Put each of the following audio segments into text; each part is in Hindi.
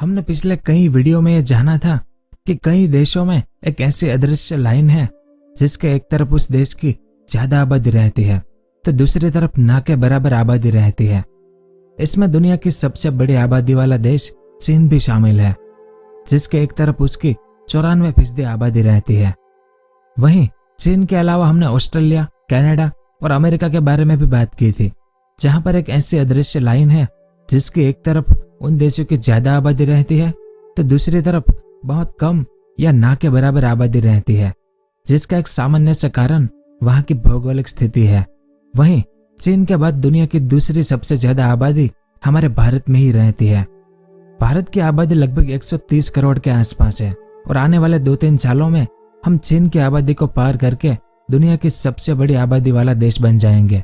हमने पिछले कई वीडियो में यह जाना था कि कई देशों में एक ऐसी अदृश्य लाइन है जिसके एक तरफ उस देश की ज्यादा आबादी रहती है तो दूसरी तरफ ना के बराबर आबादी रहती है। इसमें दुनिया की सबसे बड़ी आबादी वाला देश चीन भी शामिल है, जिसके एक तरफ उसकी 94% आबादी रहती है। वहीं चीन के अलावा हमने ऑस्ट्रेलिया, कनाडा और अमेरिका के बारे में भी बात की थी, जहां पर एक ऐसी अदृश्य लाइन है जिसकी एक तरफ उन देशों की ज्यादा आबादी रहती है तो दूसरी तरफ बहुत कम या ना के बराबर आबादी रहती है, जिसका एक सामान्य सा कारण वहां की भौगोलिक स्थिति है। वहीं चीन के बाद दुनिया की दूसरी सबसे ज्यादा आबादी हमारे भारत में ही रहती है। भारत की आबादी लगभग 130 करोड़ के आसपास है और आने वाले 2-3 सालों में हम चीन की आबादी को पार करके दुनिया की सबसे बड़ी आबादी वाला देश बन जाएंगे।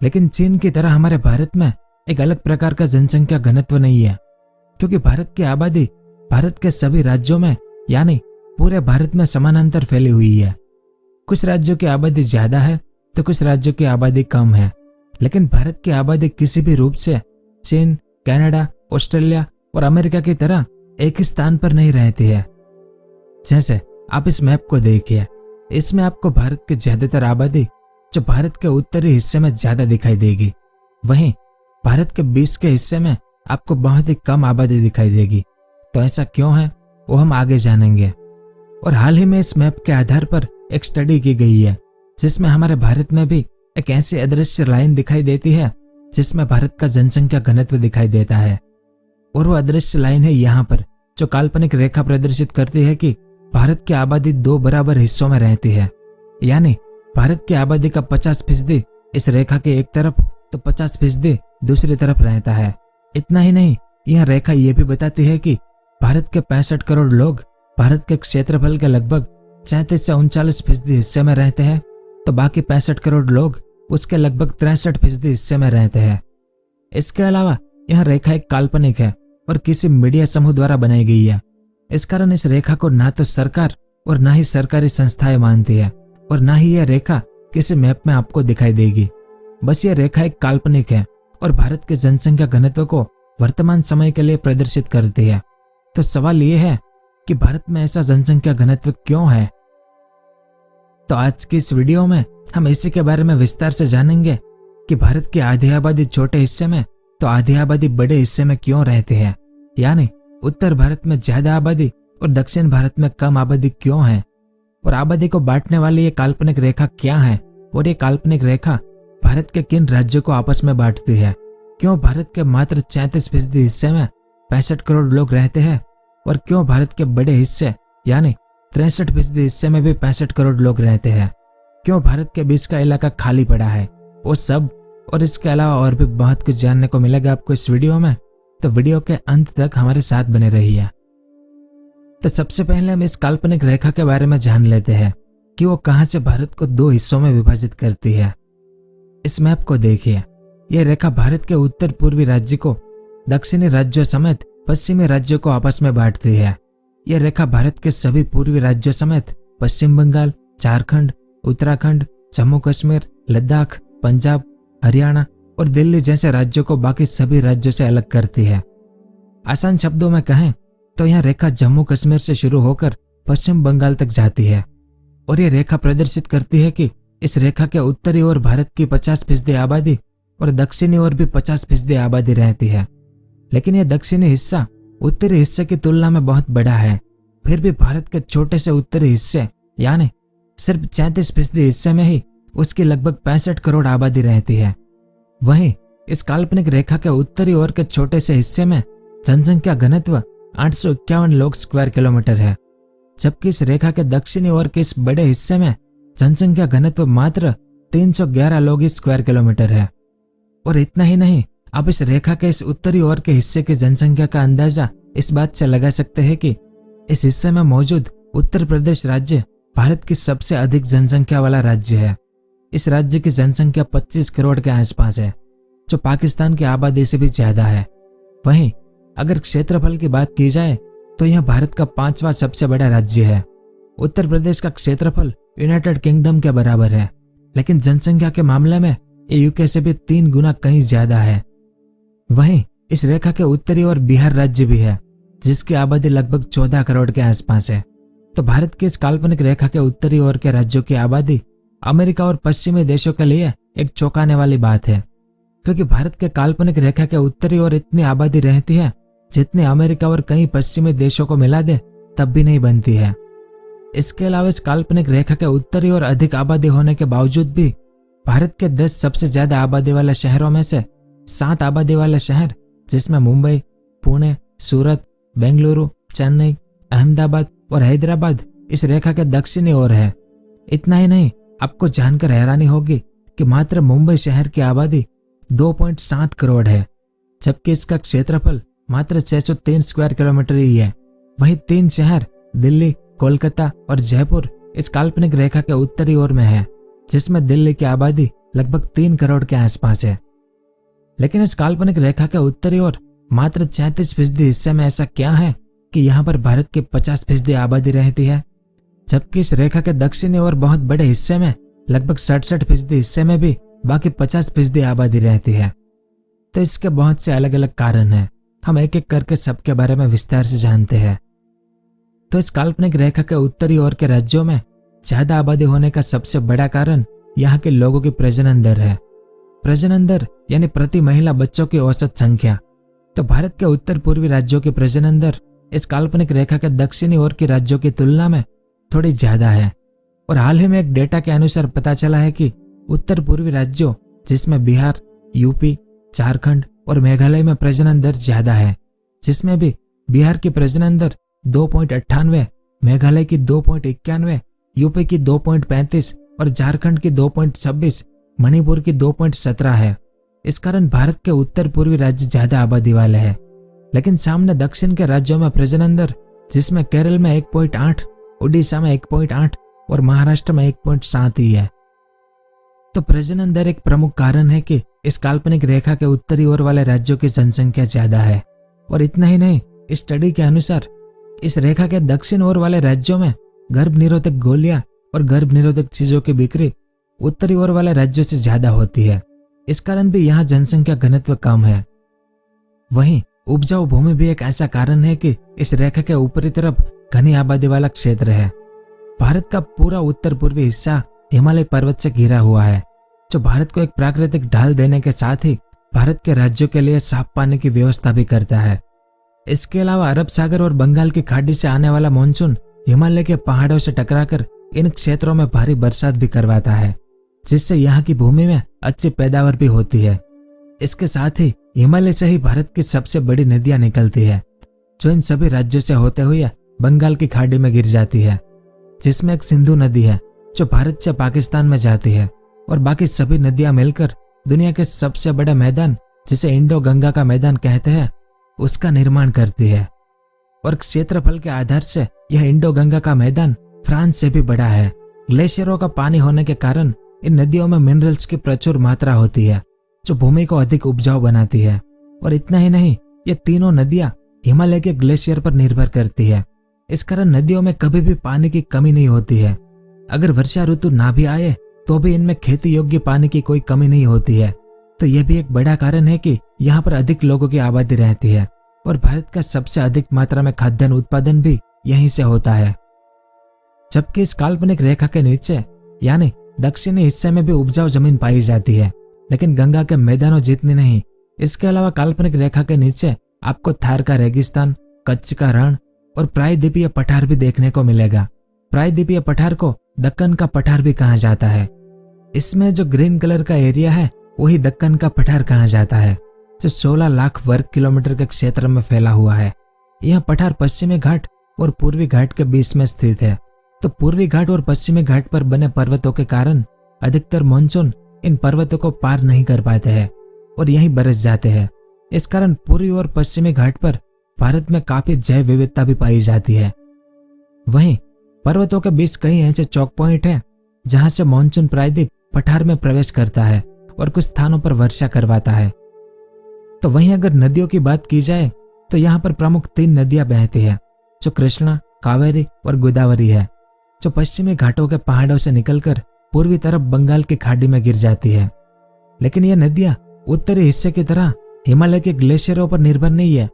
लेकिन चीन की तरह हमारे भारत में एक अलग प्रकार का जनसंख्या घनत्व नहीं है, क्योंकि भारत की आबादी भारत के सभी राज्यों में यानी पूरे भारत में समानांतर फैली हुई है। कुछ राज्यों की आबादी ज्यादा है तो कुछ राज्यों की आबादी कम है, लेकिन भारत की आबादी किसी भी रूप से चीन, कनाडा, ऑस्ट्रेलिया और अमेरिका की तरह एक ही स्थान पर नहीं रहती है। जैसे आप इस मैप को देखिए, इसमें आपको भारत की ज्यादातर आबादी जो भारत के उत्तरी हिस्से में ज्यादा दिखाई देगी, वहीं भारत के 20 के हिस्से में आपको बहुत ही कम आबादी दिखाई देगी। तो ऐसा क्यों है वो हम आगे जानेंगे। और हाल ही में इस मैप के आधार पर एक स्टडी की गई है जिसमें हमारे भारत में भी एक ऐसी अदृश्य लाइन दिखाई देती है जिसमें भारत का जनसंख्या घनत्व दिखाई देता है। और वो अदृश्य लाइन है यहाँ पर, जो काल्पनिक रेखा प्रदर्शित करती है कि भारत की आबादी 2 बराबर हिस्सों में रहती है, यानी भारत की आबादी का 50% इस रेखा के एक तरफ तो 50% दूसरी तरफ रहता है। इतना ही नहीं, यह रेखा ये भी बताती है कि भारत के 65 करोड़ लोग भारत के क्षेत्रफल के लगभग 34 से 39% हिस्से में रहते हैं, तो बाकी 65 करोड़ लोग उसके लगभग 63% हिस्से में रहते हैं। इसके अलावा यह रेखा एक काल्पनिक है और किसी मीडिया समूह द्वारा बनाई गई है। इस कारण इस रेखा को ना तो सरकार और ना ही सरकारी संस्थाएं मानती है और ना ही यह रेखा किसी मैप में आपको दिखाई देगी। बस यह रेखा एक काल्पनिक है और भारत के जनसंख्या घनत्व को वर्तमान समय के लिए प्रदर्शित करती है। तो सवाल यह है कि भारत में ऐसा जनसंख्या घनत्व क्यों है। तो आज की इस वीडियो में हम इसी के बारे में विस्तार से जानेंगे कि भारत की आधी आबादी छोटे हिस्से में तो आधी आबादी बड़े हिस्से में क्यों रहती है, यानी उत्तर भारत में ज्यादा आबादी और दक्षिण भारत में कम आबादी क्यों है, और आबादी को बांटने वाली ये काल्पनिक रेखा क्या है, और ये काल्पनिक रेखा भारत के किन राज्यों को आपस में बांटती है। क्यों भारत के मात्र 34% हिस्से में 65 करोड़ लोग रहते हैं और क्यों भारत के बड़े हिस्से यानी 63% हिस्से में भी 65 करोड़ लोग रहते हैं। क्यों भारत के बीच का इलाका खाली पड़ा है, वो सब और इसके अलावा और भी बहुत कुछ जानने को मिलेगा आपको इस वीडियो में, तो वीडियो के अंत तक हमारे साथ बने रहिए। तो सबसे पहले हम इस काल्पनिक रेखा के बारे में जान लेते हैं कि वो कहां से भारत को 2 हिस्सों में विभाजित करती है। इस मैप को देखिए, यह रेखा भारत के उत्तर पूर्वी राज्य को दक्षिणी राज्यों समेत पश्चिमी राज्यों को आपस में बांटती है। यह रेखा भारत के सभी पूर्वी राज्यों समेत पश्चिम बंगाल, झारखंड, उत्तराखंड, जम्मू कश्मीर, लद्दाख, पंजाब, हरियाणा और दिल्ली जैसे राज्यों को बाकी सभी राज्यों से अलग करती है। आसान शब्दों में कहें तो यह रेखा जम्मू कश्मीर से शुरू होकर पश्चिम बंगाल तक जाती है और यह रेखा प्रदर्शित करती है कि इस रेखा के उत्तरी ओर भारत की 50% आबादी और दक्षिणी ओर भी 50% आबादी रहती है। लेकिन यह दक्षिणी हिस्सा उत्तरी हिस्से की तुलना में बहुत बड़ा है। फिर भी भारत के छोटे से उत्तरी हिस्से यानी सिर्फ 34% हिस्से में ही उसकी लगभग 65 करोड़ आबादी रहती है। वहीं इस काल्पनिक रेखा के उत्तरी ओर के छोटे से हिस्से में जनसंख्या घनत्व 851 लोग स्क्वायर किलोमीटर है, जबकि इस रेखा के दक्षिणी ओर के इस बड़े हिस्से में जनसंख्या घनत्व मात्र 311 लोग स्क्वायर किलोमीटर है। और इतना ही नहीं, आप इस रेखा के इस उत्तरी ओर के हिस्से की जनसंख्या का अंदाजा इस बात से लगा सकते हैं कि इस हिस्से में मौजूद उत्तर प्रदेश राज्य भारत की सबसे अधिक जनसंख्या वाला राज्य है। इस राज्य की जनसंख्या 25 करोड़ के आसपास है, जो पाकिस्तान की आबादी से भी ज्यादा है। वहीं अगर क्षेत्रफल की बात की जाए तो यह भारत का 5वां सबसे बड़ा राज्य है। उत्तर प्रदेश का क्षेत्रफल यूनाइटेड किंगडम के बराबर है, लेकिन जनसंख्या के मामले में ये यूके से भी 3 गुना कहीं ज्यादा है। वहीं इस रेखा के उत्तरी ओर बिहार राज्य भी है, जिसकी आबादी लगभग 14 करोड़ के आसपास है। तो भारत की इस काल्पनिक रेखा के उत्तरी ओर के राज्यों की आबादी अमेरिका और पश्चिमी देशों के लिए एक चौंकाने वाली बात है, क्योंकि भारत के काल्पनिक रेखा के उत्तरी ओर इतनी आबादी रहती है जितनी अमेरिका और कई पश्चिमी देशों को मिला दे तब भी नहीं बनती है। इसके अलावा इस काल्पनिक रेखा के उत्तरी ओर अधिक आबादी होने के बावजूद भी भारत के 10 सबसे ज्यादा आबादी वाले शहरों में से 7 आबादी वाले शहर, जिसमें मुंबई, पुणे, सूरत, बेंगलुरु, चेन्नई, अहमदाबाद और हैदराबाद इस रेखा के दक्षिणी ओर है। इतना ही नहीं, आपको जानकर हैरानी होगी कि मात्र मुंबई शहर की आबादी 2.7 करोड़ है, जबकि इसका क्षेत्रफल मात्र 603 स्क्वायर किलोमीटर ही है। वहीं 3 शहर दिल्ली, कोलकाता और जयपुर इस काल्पनिक रेखा के उत्तरी ओर में है, जिसमें दिल्ली की आबादी लगभग 3 करोड़ के आसपास है। लेकिन इस काल्पनिक रेखा के उत्तरी ओर मात्र 33% हिस्से में ऐसा क्या है कि यहाँ पर भारत की 50% आबादी रहती है, जबकि इस रेखा के दक्षिणी ओर बहुत बड़े हिस्से में लगभग 67% हिस्से में भी बाकी 50% आबादी रहती है। तो इसके बहुत से अलग अलग कारण हैं, हम एक एक करके सबके बारे में विस्तार से जानते हैं। तो इस काल्पनिक रेखा के उत्तरी ओर के राज्यों में ज्यादा आबादी होने का सबसे बड़ा कारण यहाँ के लोगों की प्रजनन दर है। प्रजनन दर यानी प्रति महिला बच्चों की औसत संख्या। तो भारत के उत्तर पूर्वी राज्यों की प्रजनन दर इस काल्पनिक रेखा के दक्षिणी ओर के राज्यों की तुलना में थोड़ी ज्यादा है। और हाल ही में एक डेटा के अनुसार पता चला है कि उत्तर पूर्वी राज्यों, जिसमें बिहार, यूपी, झारखंड और मेघालय में प्रजनन दर ज्यादा है, जिसमें भी बिहार की प्रजनन दर 2.98, मेघालय की 2.91, यूपी की 2.35 और झारखंड की 2.26, मणिपुर की 2.17 है। इस कारण भारत के उत्तर पूर्वी राज्य ज्यादा आबादी वाले हैं। लेकिन सामने दक्षिण के राज्यों में प्रजनन दर, जिसमें केरल में 1.8, उड़ीसा में 1.8 और महाराष्ट्र में 1.7 ही है। तो प्रजनन दर एक प्रमुख कारण है कि इस काल्पनिक रेखा के उत्तरी ओर वाले राज्यों की जनसंख्या ज्यादा है। और इतना ही नहीं, इस स्टडी के अनुसार इस रेखा के दक्षिण ओर वाले राज्यों में गर्भ निरोधक गोलियां और गर्भ निरोधक चीजों की बिक्री उत्तरी ओर वाले राज्यों से ज्यादा होती है। इस कारण भी यहाँ जनसंख्या घनत्व कम है। वहीं उपजाऊ भूमि भी एक ऐसा कारण है कि इस रेखा के ऊपरी तरफ घनी आबादी वाला क्षेत्र है। भारत का पूरा उत्तर पूर्वी हिस्सा हिमालय पर्वत से घिरा हुआ है, जो भारत को एक प्राकृतिक ढाल देने के साथ ही भारत के राज्यों के लिए साफ पानी की व्यवस्था भी करता है। इसके अलावा अरब सागर और बंगाल की खाड़ी से आने वाला मानसून हिमालय के पहाड़ों से टकराकर इन क्षेत्रों में भारी बरसात भी करवाता है, जिससे यहाँ की भूमि में अच्छी पैदावार भी होती है। इसके साथ ही हिमालय से ही भारत की सबसे बड़ी नदियां निकलती है, जो इन सभी राज्यों से होते हुए बंगाल की खाड़ी में गिर जाती है, जिसमें एक सिंधु नदी है जो भारत से पाकिस्तान में जाती है। और बाकी सभी नदियां मिलकर दुनिया के सबसे बड़े मैदान, जिसे इंडो गंगा का मैदान कहते हैं, उसका निर्माण करती है। और क्षेत्रफल के आधार से यह इंडो गंगा का मैदान फ्रांस से भी बड़ा है। ग्लेशियरों का पानी होने के कारण इन नदियों में मिनरल्स की प्रचुर मात्रा होती है, जो भूमि को अधिक उपजाऊ बनाती है। और इतना ही नहीं, ये तीनों नदियां हिमालय के ग्लेशियर पर निर्भर करती है। इस कारण नदियों में कभी भी पानी की कमी नहीं होती है। अगर वर्षा ऋतु ना भी आए तो भी इनमें खेती योग्य पानी की कोई कमी नहीं होती है। तो यह भी एक बड़ा कारण है कि यहाँ पर अधिक लोगों की आबादी रहती है। और भारत का सबसे अधिक मात्रा में खाद्यान्न उत्पादन भी यहीं से होता है। जबकि इस काल्पनिक रेखा के नीचे यानी दक्षिणी हिस्से में भी उपजाऊ जमीन पाई जाती है, लेकिन गंगा के मैदानों जितनी नहीं। इसके अलावा काल्पनिक रेखा के नीचे आपको थार का रेगिस्तान, कच्छ का रण और प्रायद्वीपीय पठार भी देखने को मिलेगा। प्रायद्वीपीय पठार को दक्कन का पठार भी कहा जाता है। इसमें जो ग्रीन कलर का एरिया है वही दक्कन का पठार कहा जाता है, जो 16 लाख वर्ग किलोमीटर के क्षेत्र में फैला हुआ है। यह पठार पश्चिमी घाट और पूर्वी घाट के बीच में स्थित है। तो पूर्वी घाट और पश्चिमी घाट पर बने पर्वतों के कारण अधिकतर मानसून इन पर्वतों को पार नहीं कर पाते हैं और यहीं बरस जाते हैं। इस कारण पूर्वी और पश्चिमी घाट पर भारत में काफी जैव विविधता भी पाई जाती है। वहीं पर्वतों के बीच कई ऐसे चौक पॉइंट हैं जहां से मानसून प्रायद्वीप पठार में प्रवेश करता है और कुछ स्थानों पर वर्षा करवाता है। तो वहीं अगर नदियों की बात की जाए तो यहाँ पर प्रमुख 3 नदियां बहती है, जो कृष्णा, कावेरी और गोदावरी है, जो पश्चिमी घाटों के पहाड़ों से निकलकर पूर्वी तरफ बंगाल की खाड़ी में गिर जाती है। लेकिन ये नदियां उत्तरी हिस्से की तरह हिमालय के ग्लेशियरों पर निर्भर नहीं है।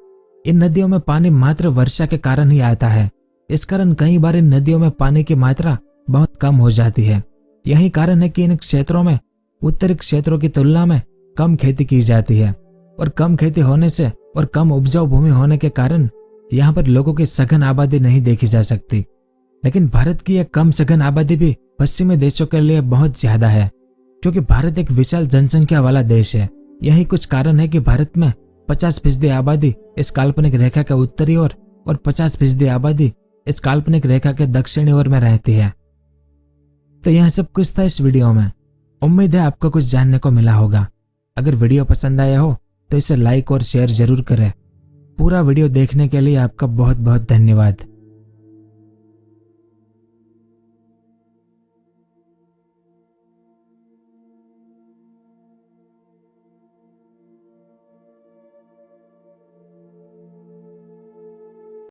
इन नदियों में पानी मात्र वर्षा के कारण ही आता है। इस कारण कई बार इन नदियों में पानी की मात्रा बहुत कम हो जाती है। यही कारण है कि इन क्षेत्रों में उत्तरी क्षेत्रों की तुलना में कम खेती की जाती है और कम खेती होने से और कम उपजाऊ भूमि होने के कारण यहाँ पर लोगों की सघन आबादी नहीं देखी जा सकती। लेकिन भारत की यह कम सघन आबादी भी पश्चिमी देशों के लिए बहुत ज्यादा है, क्योंकि भारत एक विशाल जनसंख्या वाला देश है। यही कुछ कारण है कि भारत में 50% आबादी इस काल्पनिक रेखा के उत्तरी ओर और 50% आबादी इस काल्पनिक रेखा के दक्षिणी ओर में रहती है। तो यह सब कुछ था इस वीडियो में। उम्मीद है आपको कुछ जानने को मिला होगा। अगर वीडियो पसंद आया हो तो इसे लाइक और शेयर जरूर करें। पूरा वीडियो देखने के लिए आपका बहुत बहुत धन्यवाद।